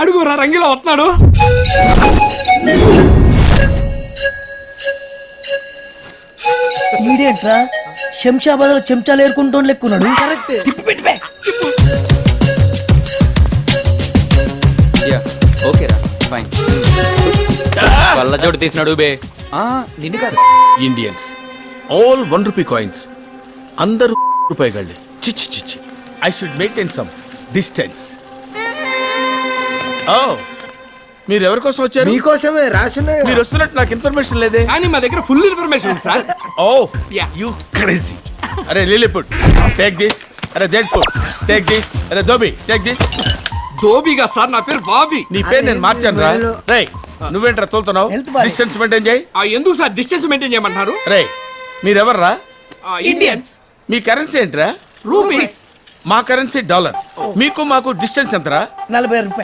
అడుగురా రంగిలో వస్తున్నాడు. ఈడేంట్రా శంషాబాద్ లో చెంచాలు ఏరుకుంటూ లెక్కున్నాడు. ఓకేరా ఫైన్. కళ్ళజోడు తీసినాడు బే. నిన్ను కాదు, ఇండియన్స్ ఆల్ 1 రూపీ కాయిన్స్. అందరూ రూపాయి గళ్ళే. చిచ్చి చిచ్చి. I should maintain some distance. ఓ, మీరు ఎవరి కోసం వచ్చారు? మీకోసమే రాసున్నాయి. మీరు వస్తున్నట్టు నాకు ఇన్ఫర్మేషన్ లేదే. కానీ మా దగ్గర ఫుల్ ఇన్ఫర్మేషన్ సార్. ఓ Yeah. You crazy. అరే లిలీపుట్ టేక్ దిస్. అరే డెడ్ ఫుడ్ టేక్ దిస్. అరే దోబి టేక్ దిస్. దోబిగా సార్, నా పేరు బాబీ. నీ పేరు నేను మార్చాను రా. రేయ్ నువ్వేంట్రా తోలుతున్నావు? Health boy. డిస్టెన్స్ మెయింటైన్ చేయి. ఎందుకు సార్ డిస్టెన్స్ మెయింటైన్ చేయమంటున్నారు? రేయ్ మీరెవర్రా? ఇండియన్స్. మీ కరెన్సీ ఏంట్రా? రూపీస్. మా కరెన్సీ డాలర్. మీకు మాకు డిస్టెన్స్ ఎంతరా? 40 రూపాయలు.